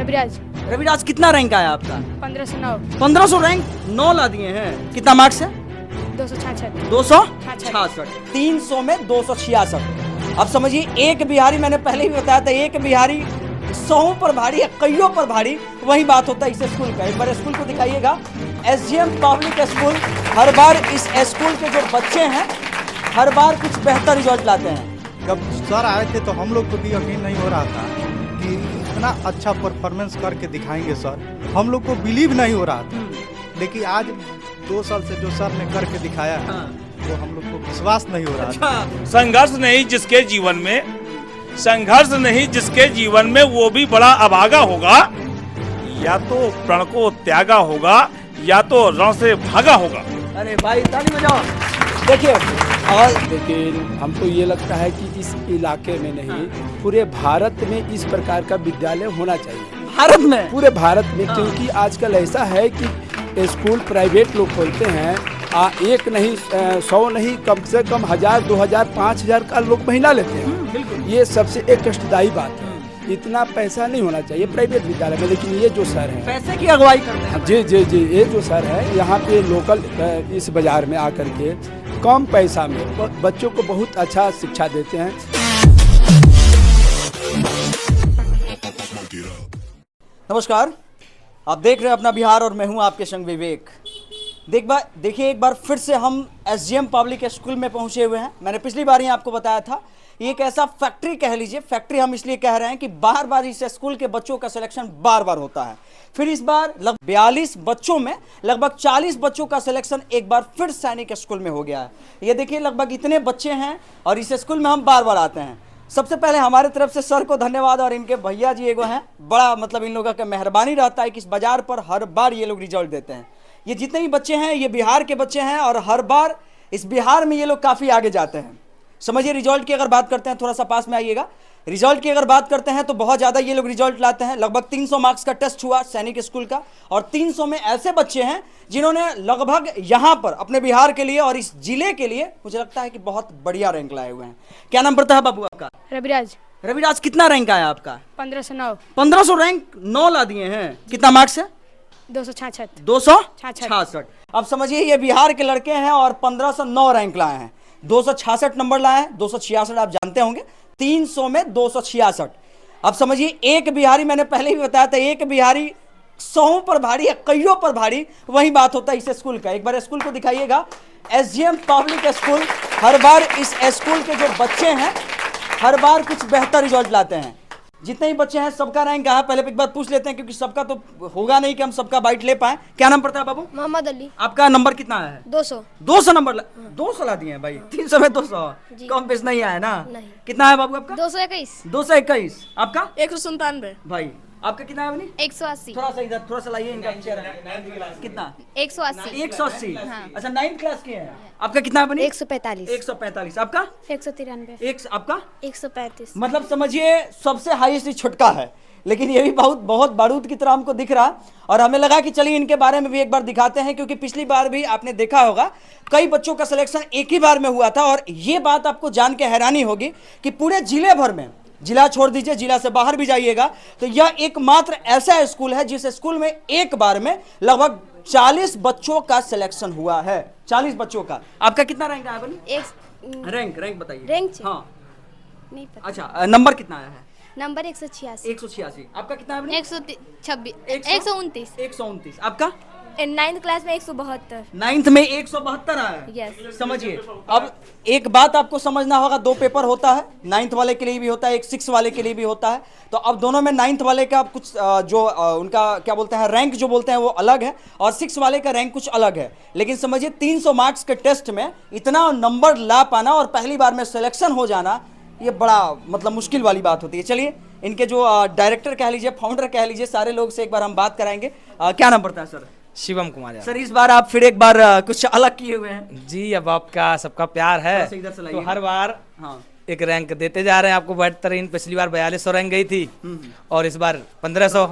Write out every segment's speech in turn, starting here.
रविराज। रविराज, कितना रैंक आया आपका? 1509। 1500 रैंक 9 ला दिए हैं। कितना मार्क्स है? 266। 266। 300 में 266। अब समझिए, एक बिहारी, मैंने पहले ही बताया था, एक बिहारी 100 पर भारी है, कईयों पर भारी। वही बात होता है इस स्कूल का। एक बार स्कूल को दिखाइएगा, एसजीएम पब्लिक स्कूल। हर बार इस स्कूल के जो बच्चे हैं, हर बार कुछ बेहतर रिजल्ट लाते हैं। जब सर आए थे तो हम लोग को भी यकीन नहीं हो रहा था कि इतना अच्छा परफॉर्मेंस करके दिखाएंगे सर। हम लोग को बिलीव नहीं हो रहा था, लेकिन आज 2 साल से जो सर ने करके दिखाया है वो हम लोग को विश्वास नहीं हो रहा था। संघर्ष नहीं जिसके जीवन में, संघर्ष नहीं जिसके जीवन में, वो भी बड़ा अभागा होगा। या तो प्रण को त्यागा होगा या तो रण से भागा होगा। अरे भाई, ताली बजाओ। देखिए, और लेकिन हमको ये लगता है कि इस इलाके में नहीं, पूरे भारत में इस प्रकार का विद्यालय होना चाहिए। भारत में, पूरे भारत में, क्योंकि आजकल ऐसा है कि स्कूल प्राइवेट लोग खोलते हैं, एक नहीं 100 नहीं, कम से कम 1000, 2000, 5000 का लोग महीना लेते हैं। ये सबसे एक कष्टदायी बात है। इतना पैसा नहीं होना चाहिए प्राइवेट विद्यालय में। लेकिन ये जो सर है, पैसे की अगुवाई करते हैं। जी जी जी, ये जो सर है यहाँ पे लोकल इस बाजार में आकर के कम पैसा में बच्चों को बहुत अच्छा शिक्षा देते हैं। नमस्कार, आप देख रहे हैं अपना बिहार और मैं हूं आपके संग विवेक। देखिए, एक बार फिर से हम एसजीएम पब्लिक स्कूल में पहुंचे हुए हैं। मैंने पिछली बार ही आपको बताया था, ये एक ऐसा फैक्ट्री कह लीजिए। फैक्ट्री हम इसलिए कह रहे हैं कि बार बार इस स्कूल के बच्चों का सिलेक्शन बार बार होता है। फिर इस बार लगभग 42 बच्चों में लगभग 40 बच्चों का सिलेक्शन एक बार फिर सैनिक स्कूल में हो गया है। ये देखिए, लगभग इतने बच्चे हैं और इस स्कूल में हम बार बार आते हैं। सबसे पहले हमारे तरफ से सर को धन्यवाद, और इनके भैया जी एगो हैं, बड़ा मतलब इन लोगों का मेहरबानी रहता है कि इस बाजार पर हर बार ये लोग रिजल्ट देते हैं। ये जितने भी बच्चे हैं ये बिहार के बच्चे हैं और हर बार इस बिहार में ये लोग काफ़ी आगे जाते हैं। समझिए, रिजल्ट की अगर बात करते हैं, थोड़ा सा पास में आइएगा। रिजल्ट की अगर बात करते हैं तो बहुत ज़्यादा ये लोग रिजल्ट लाते हैं। लगभग 300 मार्क्स का टेस्ट हुआ सैनिक स्कूल का, और 300 में ऐसे बच्चे हैं जिन्होंने लगभग यहाँ पर अपने बिहार के लिए और इस जिले के लिए मुझे लगता है कि बहुत बढ़िया रैंक लाए हुए हैं। क्या नाम पड़ता है बाबू आपका? रविराज। रविराज, कितना रैंक आया आपका? 1509। 1500 रैंक 9 ला दिए हैं। कितना मार्क्स है? 266। 266। अब समझिए, ये बिहार के लड़के हैं और 1509 रैंक लाए हैं। 266 नंबर लाए हैं। 266 आप जानते होंगे, 300 में 266। अब समझिए, एक बिहारी, मैंने पहले ही बताया था, एक बिहारी 100 पर भारी है, कईयों पर भारी। वही बात होता है इस स्कूल का। एक बार स्कूल को दिखाइएगा, एसजीएम पब्लिक स्कूल। हर बार इस स्कूल के जो बच्चे हैं, हर बार कुछ बेहतर रिजल्ट लाते हैं। जितने ही बच्चे हैं सबका रैंक आया। पहले एक बार पूछ लेते हैं, क्योंकि सबका तो होगा नहीं कि हम सबका बाइट ले पाए। क्या नाम पड़ता है बाबू? मोहम्मद अली। आपका नंबर कितना आया है? 200। 200 नंबर 200 ला दिए हैं भाई। 300 में 200, कम पेश नहीं आया ना? नहीं। कितना है बाबू आपका? 221। 221। आपका? 197। भाई आपका कितना है बनी? 180। थोड़ा सा इधर, थोड़ा सा लाइए इनका चेहरा। कितना? 180। 180। हाँ। अच्छा, 9th क्लास के हैं। आपका कितना है बनी? 145। 145। आपका? 193। आपका? 135। मतलब समझिए, सबसे हाईएस्ट छुटका है। लेकिन ये भी बहुत बारूद की तरह हमको दिख रहा, और हमें लगा कि चलिए इनके बारे में भी एक बार दिखाते हैं, क्योंकि पिछली बार भी आपने देखा होगा कई बच्चों का सिलेक्शन एक ही बार में हुआ था। और ये बात आपको जान के हैरानी होगी कि पूरे जिले भर में, जिला छोड़ दीजिए, जिला से बाहर भी जाइएगा तो यह एकमात्र ऐसा स्कूल है जिस स्कूल में एक बार में लगभग 40 बच्चों का सिलेक्शन हुआ है। 40 बच्चों का। आपका कितना रैंक आया बनी? रैंक बताइए। रैंक? हाँ, नहीं पता। अच्छा, नंबर कितना आया है? नंबर 186। 186। आपका कितना है बनी? 126। 129। 129। आपका? 9th क्लास में 172। 9th में 172 आया है। Yes। समझिए, अब एक बात आपको समझना होगा, 2 पेपर होता है, 9th वाले के लिए भी होता है, एक 6 वाले के लिए भी होता है। तो अब दोनों में 9th वाले का कुछ जो उनका क्या बोलते हैं, रैंक जो बोलते हैं वो अलग है, और 6 वाले का रैंक कुछ अलग है। लेकिन समझिए, 300 मार्क्स के टेस्ट में इतना नंबर ला पाना और पहली बार में सिलेक्शन हो जाना, ये बड़ा मतलब मुश्किल वाली बात होती है। चलिए, इनके जो डायरेक्टर कह लीजिए, फाउंडर कह लीजिए, सारे लोग से एक बार हम बात कराएंगे। क्या नाम पड़ता है सर? शिवम कुमार यादव। सर, इस बार आप फिर एक बार कुछ अलग किए हुए हैं। जी, अब आपका सबका प्यार है इधर से तो हर बार हाँ, एक रैंक देते जा रहे हैं आपको बेहतरीन। पिछली बार 4200 रैंक गई थी और इस बार 1500।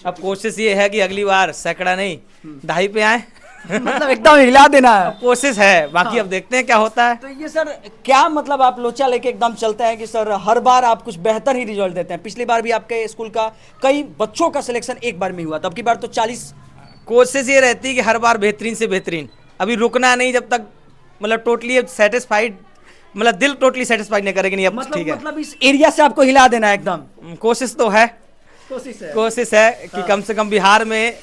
अब कोशिश ये है कि अगली बार सैकड़ा नहीं 2.5 पे आए। मतलब एकदम हिला देना है। कोशिश है, बाकी अब देखते हैं क्या होता है। तो ये सर क्या मतलब आप लोचा लेके एकदम चलते हैं कि सर हर बार आप कुछ बेहतर ही रिजल्ट देते हैं? पिछली बार भी आपके स्कूल का कई बच्चों का सिलेक्शन एक बार में हुआ था, अब की बार तो 40। कोशिश ये रहती है कि हर बार बेहतरीन से बेहतरीन, अभी रुकना नहीं जब तक मतलब टोटली सेटिस्फाइड, मतलब दिल टोटली सेटिस्फाइड नहीं करेगी, नहीं अब ठीक है। मतलब इस एरिया से आपको हिला देना है एकदम। कोशिश तो है, कोशिश है कि कम से कम बिहार में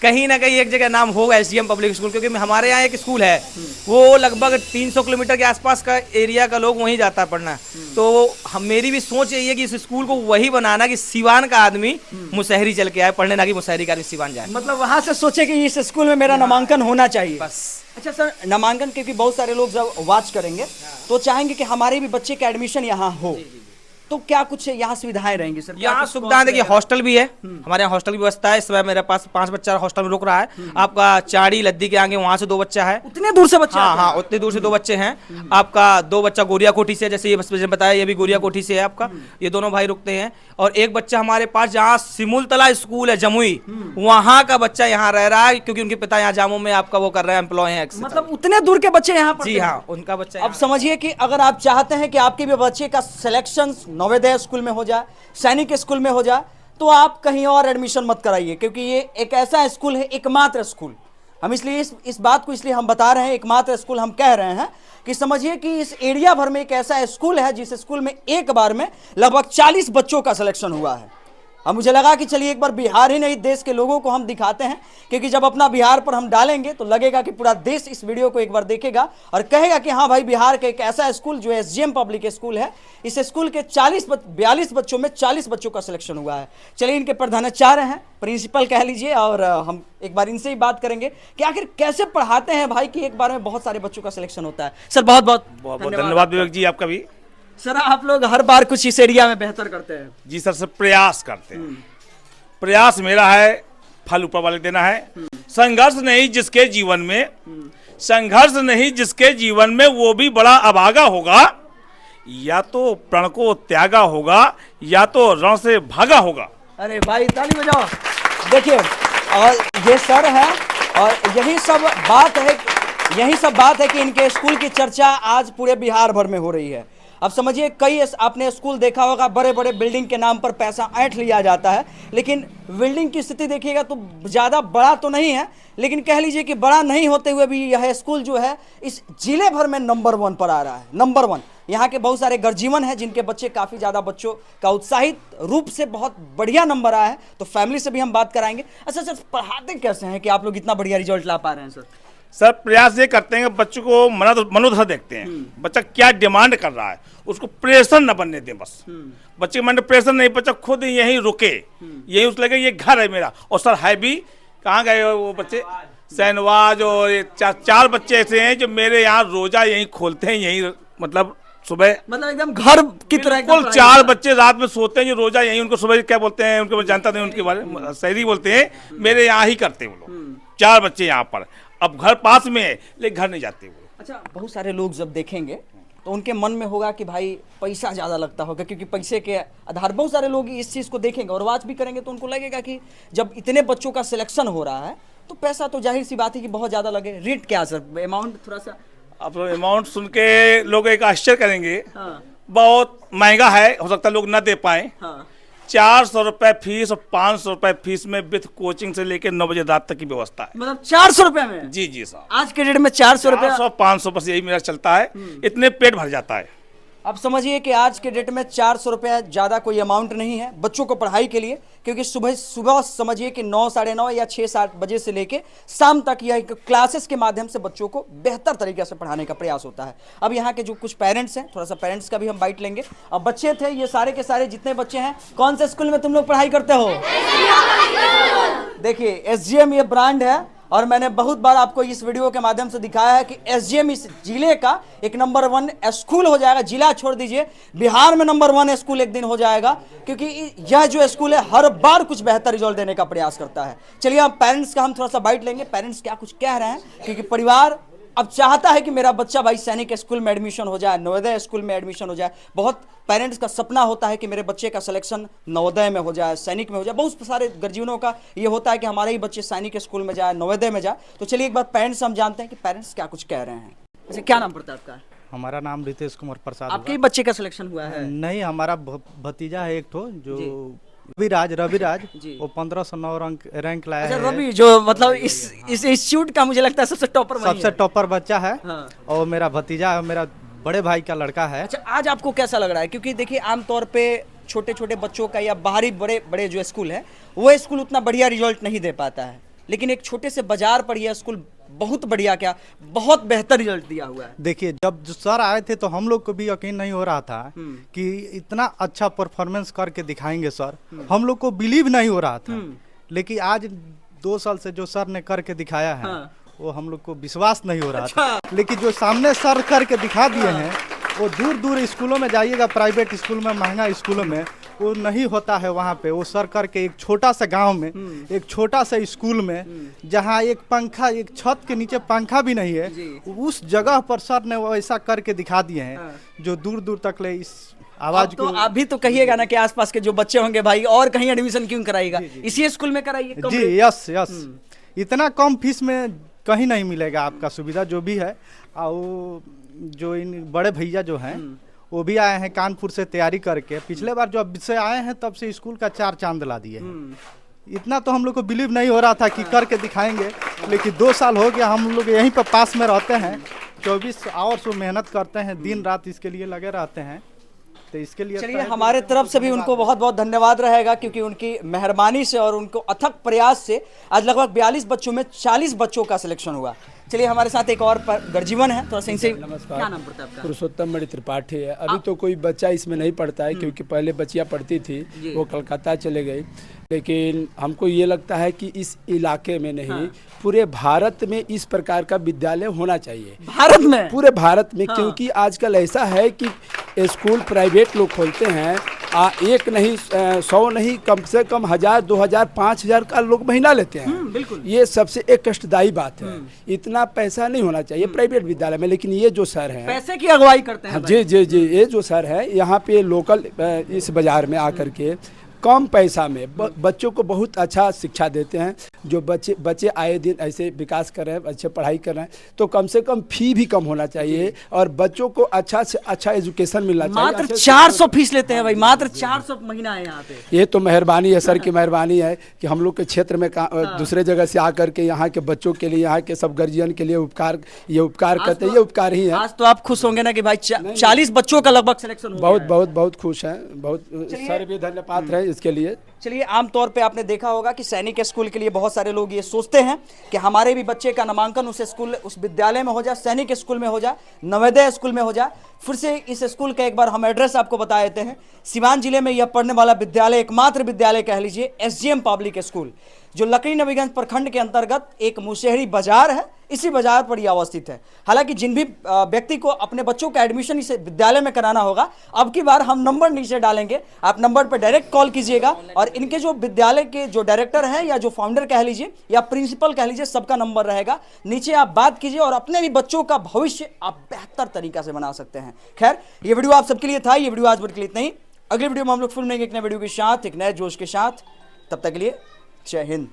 कहीं ना कहीं एक जगह नाम होगा एसडीएम पब्लिक स्कूल, क्योंकि हमारे यहाँ एक स्कूल है वो लगभग 300 किलोमीटर के आसपास का एरिया का लोग वहीं जाता है पढ़ना। तो हम मेरी भी सोच यही है कि इस स्कूल को वही बनाना कि सिवान का आदमी मुसहरी चल के आए पढ़ने, ना कि मुसहरी का आदमी सिवान जाए। मतलब वहां से सोचे कि इस स्कूल में मेरा नामांकन होना चाहिए बस। अच्छा सर, नामांकन क्योंकि बहुत सारे लोग जब वॉच करेंगे तो चाहेंगे कि हमारे भी बच्चे का एडमिशन यहाँ हो, तो क्या कुछ यहाँ सुविधाएं रहेंगी सर? यहाँ सुविधाएं देखिए, हॉस्टल भी है, हमारे यहाँ हॉस्टल की व्यवस्था है। इस समय मेरे पास 5 बच्चा हॉस्टल में रुक रहा है। आपका चाड़ी लद्दी के आगे वहाँ से 2 बच्चा है। उतने दूर से बच्चे? हाँ, उतनी दूर से 2 बच्चे हैं। आपका 2 बच्चा गोरिया कोठी से, जैसे ये बताया, ये भी गोरिया कोठी से है आपका, ये दोनों भाई रुकते हैं। और एक बच्चा हमारे पास जहाँ सिमुलतला स्कूल है जमुई, वहाँ का बच्चा यहाँ रह रहा है, क्योंकि उनके पिता यहाँ जामू में आपका वो कर रहे हैं, एम्प्लॉय हैं। मतलब उतने दूर के बच्चे यहाँ जी हाँ, उनका बच्चा। अब समझिए कि अगर आप चाहते हैं कि आपके भी बच्चे का सिलेक्शन नवोदय स्कूल में हो जाए, सैनिक स्कूल में हो जाए, तो आप कहीं और एडमिशन मत कराइए, क्योंकि ये एक ऐसा स्कूल है, एकमात्र स्कूल। हम इसलिए इस बात को इसलिए हम बता रहे हैं, एकमात्र स्कूल हम कह रहे हैं कि समझिए कि इस एरिया भर में एक ऐसा स्कूल है जिस स्कूल में एक बार में लगभग 40 बच्चों का सिलेक्शन हुआ है। अब मुझे लगा कि चलिए एक बार बिहार ही नहीं देश के लोगों को हम दिखाते हैं, क्योंकि जब अपना बिहार पर हम डालेंगे तो लगेगा कि पूरा देश इस वीडियो को एक बार देखेगा और कहेगा कि हाँ भाई, बिहार का एक ऐसा स्कूल जो एसजीएम पब्लिक स्कूल है, इस स्कूल के 42 बच्चों में 40 बच्चों का सिलेक्शन हुआ है। चलिए इनके प्रधानाचार्य हैं, प्रिंसिपल कह लीजिए, और हम एक बार इनसे ही बात करेंगे कि आखिर कैसे पढ़ाते हैं भाई कि एक बार में बहुत सारे बच्चों का सिलेक्शन होता है। सर बहुत बहुत धन्यवाद विवेक जी, आपका भी। सर आप लोग हर बार कुछ इस एरिया में बेहतर करते हैं। जी सर, प्रयास करते हैं। प्रयास मेरा है, फल ऊपर वाले देना है। संघर्ष नहीं जिसके जीवन में, संघर्ष नहीं जिसके जीवन में, वो भी बड़ा अभागा होगा। या तो प्रण को त्यागा होगा, या तो रण से भागा होगा। अरे भाई ताली बजाओ। देखिए, और ये सर है, और यही सब बात है कि इनके स्कूल की चर्चा आज पूरे बिहार भर में हो रही है। अब समझिए, कई आपने स्कूल देखा होगा, बड़े बड़े बिल्डिंग के नाम पर पैसा ऐंठ लिया जाता है, लेकिन बिल्डिंग की स्थिति देखिएगा तो ज़्यादा बड़ा तो नहीं है, लेकिन कह लीजिए कि बड़ा नहीं होते हुए भी यह स्कूल जो है इस जिले भर में नंबर 1 पर आ रहा है। नंबर 1 यहाँ के बहुत सारे गर्जीवन हैं जिनके बच्चे काफ़ी ज़्यादा बच्चों का उत्साहित रूप से बहुत बढ़िया नंबर आया है। तो फैमिली से भी हम बात कराएंगे। अच्छा सर, पढ़ाते कैसे हैं कि आप लोग इतना बढ़िया रिजल्ट ला पा रहे हैं? सर प्रयास ये करते हैं कि बच्चों को मनोदशा देखते हैं, बच्चा क्या डिमांड कर रहा है, उसको प्रेशर न बनने दें। बस बच्चे के मन में प्रेशर नहीं, बच्चा खुद यहीं रुके, यही उस लगे ये घर है मेरा। और सर है भी, कहाँ गए वो बच्चे? सहनवाज और 4 बच्चे ऐसे हैं जो मेरे यहाँ रोजा यहीं खोलते हैं, यहीं मतलब सुबह, मतलब एकदम घर की तरह। बिल्कुल 4 बच्चे रात में सोते हैं जो रोजा यहीं, उनको सुबह क्या बोलते हैं उनको मैं जानता नहीं, उनके बारे में शहरी बोलते हैं, मेरे यहाँ ही करते हैं वो लोग। 4 बच्चे यहाँ पर, अब घर पास में है लेकिन घर नहीं जाते वो। अच्छा, बहुत सारे लोग जब देखेंगे तो उनके मन में होगा कि भाई पैसा ज़्यादा लगता होगा, क्योंकि पैसे के आधार बहुत सारे लोग इस चीज़ को देखेंगे और वॉच भी करेंगे, तो उनको लगेगा कि जब इतने बच्चों का सिलेक्शन हो रहा है तो पैसा तो जाहिर सी बात है कि बहुत ज़्यादा लगे। रेट क्या सर, अमाउंट थोड़ा सा? अब अमाउंट सुन के लोग एक आश्चर्य करेंगे। हाँ। बहुत महंगा है, हो सकता है लोग ना दे पाए। हाँ। 400 रुपए फीस और 500 रुपए फीस में विथ कोचिंग से लेकर 9 बजे रात तक की व्यवस्था है। मतलब 400 रुपए में? जी जी साहब, आज के डेट में 400 रुपए, 500 बस यही मेरा चलता है, इतने पेट भर जाता है। अब समझिए कि आज के डेट में 400 रुपये ज़्यादा कोई अमाउंट नहीं है बच्चों को पढ़ाई के लिए, क्योंकि सुबह समझिए कि 9, साढ़े 9 या 6-7 बजे से लेके शाम तक यह क्लासेस के माध्यम से बच्चों को बेहतर तरीके से पढ़ाने का प्रयास होता है। अब यहाँ के जो कुछ पेरेंट्स हैं, थोड़ा सा पेरेंट्स का भी हम बाइट लेंगे। अब बच्चे थे ये सारे के सारे जितने बच्चे हैं, कौन से स्कूल में तुम लोग पढ़ाई करते हो? देखिए, एसजीएम ये ब्रांड है, और मैंने बहुत बार आपको इस वीडियो के माध्यम से दिखाया है कि एसजीएम इस जिले का एक नंबर 1 स्कूल हो जाएगा। जिला छोड़ दीजिए, बिहार में नंबर 1 स्कूल एक दिन हो जाएगा, क्योंकि यह जो स्कूल है हर बार कुछ बेहतर रिजल्ट देने का प्रयास करता है। चलिए अब पेरेंट्स का हम थोड़ा सा बाइट लेंगे, पेरेंट्स क्या कुछ कह रहे हैं, क्योंकि परिवार अब चाहता है कि मेरा बच्चा भाई सैनिक स्कूल में एडमिशन हो जाए, नवोदय स्कूल में एडमिशन हो जाए। बहुत पेरेंट्स का सपना होता है कि मेरे बच्चे का सिलेक्शन नवोदय में हो जाए, सैनिक में हो जाए। बहुत सारे गर्जीवनों का ये होता है कि हमारे ही बच्चे सैनिक स्कूल में जाए, नवोदय में जाए। तो चलिए एक बार पेरेंट्स हम जानते हैं कि पेरेंट्स क्या कुछ कह रहे हैं। अच्छा, क्या नाम पड़ता है आपका? हमारा नाम रितेश कुमार प्रसाद आपके ही हुआ। बच्चे का सिलेक्शन हुआ है? नहीं, हमारा भतीजा है एक ठो जो रविराज जी। वो 1509 रैंक लाया अच्छा, है। रवि जो मतलब इस इंस्टीट्यूट का मुझे लगता है सबसे टॉपर वही सबसे है। टॉपर बच्चा है। हाँ। और मेरा भतीजा है, मेरा बड़े भाई का लड़का है। अच्छा, आज आपको कैसा लग रहा है? क्योंकि देखिए आमतौर पे छोटे छोटे बच्चों का या बाहरी बड़े बड़े जो स्कूल है वो स्कूल उतना बढ़िया रिजल्ट नहीं दे पाता है, लेकिन एक छोटे से बाजार पर यह स्कूल बहुत बढ़िया, क्या बहुत बेहतर रिजल्ट दिया हुआ है। देखिए, जब जो सर आए थे तो हम लोग को भी यकीन नहीं हो रहा था कि इतना अच्छा परफॉर्मेंस करके दिखाएंगे सर। हम लोग को बिलीव नहीं हो रहा था, लेकिन आज 2 साल से जो सर ने करके दिखाया है वो हम लोग को विश्वास नहीं हो रहा था। लेकिन जो सामने सर करके दिखा दिए हैं वो दूर दूर स्कूलों में जाइएगा, प्राइवेट स्कूल में, महंगा स्कूलों में वो नहीं होता है। वहाँ पे वो सर करके एक छोटा सा गांव में, एक छोटा सा स्कूल में, जहाँ एक पंखा, एक छत के नीचे पंखा भी नहीं है, उस जगह पर सर ने वो ऐसा करके दिखा दिए हैं जो दूर दूर तक ले इस आवाज तो को। आप भी तो कहिएगा ना कि आसपास के जो बच्चे होंगे भाई और कहीं एडमिशन क्यों कराइएगा, इसी स्कूल में कराइए। जी, यस यस, इतना कम फीस में कहीं नहीं मिलेगा आपका सुविधा जो भी है। और जो इन बड़े भैया जो हैं वो भी आए हैं कानपुर से तैयारी करके। पिछले बार जब से आए हैं तब से स्कूल का 4 चांद ला दिए हैं। इतना तो हम लोग को बिलीव नहीं हो रहा था कि करके दिखाएंगे, लेकिन 2 साल हो गया हम लोग यहीं पर पास में रहते हैं। 24 आवर्स वो मेहनत करते हैं, दिन रात इसके लिए लगे रहते हैं। तो इसके लिए चलिए हमारे तरफ से भी उनको बहुत बहुत धन्यवाद रहेगा, क्योंकि उनकी मेहरबानी से और उनको अथक प्रयास से आज लगभग 42 बच्चों में 40 बच्चों का सिलेक्शन हुआ। चलिए हमारे साथ एक और गर्जीवन है, थोड़ा सा इनसे। नमस्कार। क्या नाम पड़ता है आपका? पुरुषोत्तम मणि त्रिपाठी है। अभी तो कोई बच्चा इसमें नहीं पढ़ता है, क्योंकि पहले बच्चियाँ पढ़ती थी, वो कलकत्ता चले गई। लेकिन हमको ये लगता है कि इस इलाके में नहीं, पूरे भारत में इस प्रकार का विद्यालय होना चाहिए। भारत में? पूरे भारत में। क्योंकि आजकल ऐसा है कि स्कूल प्राइवेट लोग खोलते हैं, एक नहीं 100 नहीं, कम से कम 1000, 2000, 5000 का लोग महीना लेते हैं। बिल्कुल। ये सबसे एक कष्टदायी बात है। इतना पैसा नहीं होना चाहिए प्राइवेट विद्यालय में। लेकिन ये जो सर हैं, पैसे की अगुवाई करते हैं। जी जी जी, ये जो सर है यहाँ पे लोकल इस बाजार में आकर के कम पैसा में बच्चों को बहुत अच्छा शिक्षा देते हैं। जो बच्चे आए दिन ऐसे विकास कर रहे हैं, अच्छे पढ़ाई कर रहे हैं, तो कम से कम फी भी कम होना चाहिए और बच्चों को अच्छा से अच्छा एजुकेशन मिलना चाहिए। मात्र 400 फीस लेते हैं भाई, मात्र 400 महीना है यहाँ पे। ये तो मेहरबानी है सर की, मेहरबानी है कि हम लोग के क्षेत्र में दूसरे जगह से आकर के यहाँ के बच्चों के लिए, यहाँ के सब गार्जियन के लिए उपकार करते हैं। ये उपकार ही है। आज तो आप खुश होंगे ना कि भाई 40 बच्चों का लगभग सिलेक्शन हो बहुत गया है। बहुत बहुत खुश हैं, बहुत सर भी धन्यवाद है इसके लिए। चलिए, आमतौर पे आपने देखा होगा कि सैनिक स्कूल के लिए बहुत सारे लोग ये सोचते हैं कि हमारे भी बच्चे का नामांकन उस स्कूल, उस विद्यालय में हो जाए, सैनिक स्कूल में हो जाए, नवोदय स्कूल में हो जाए। फिर से इस स्कूल का एक बार हम एड्रेस आपको बता देते हैं। सिवान जिले में यह पढ़ने वाला विद्यालय, एकमात्र विद्यालय कह लीजिए, SGM पब्लिक स्कूल, जो लकड़ी नवीगंज प्रखंड के अंतर्गत एक मुशहरी बाजार है, इसी बाजार पर यह अवस्थित है। हालांकि जिन भी व्यक्ति को अपने बच्चों का एडमिशन इस विद्यालय में कराना होगा, अब की बार हम नंबर नीचे डालेंगे, आप नंबर पर डायरेक्ट कॉल कीजिएगा और इनके जो विद्यालय के जो डायरेक्टर हैं या जो फाउंडर कह लीजिए या प्रिंसिपल कह लीजिए, सबका नंबर रहेगा नीचे। आप बात कीजिए और अपने भी बच्चों का भविष्य आप बेहतर तरीका से बना सकते हैं। खैर, ये वीडियो आप सबके लिए था। ये वीडियो आज भर के लिए इतना ही। अगले वीडियो में हम लोग फिर मिलेंगे एक नए वीडियो के साथ, एक नए जोश के साथ। तब तक के लिए जय हिंद।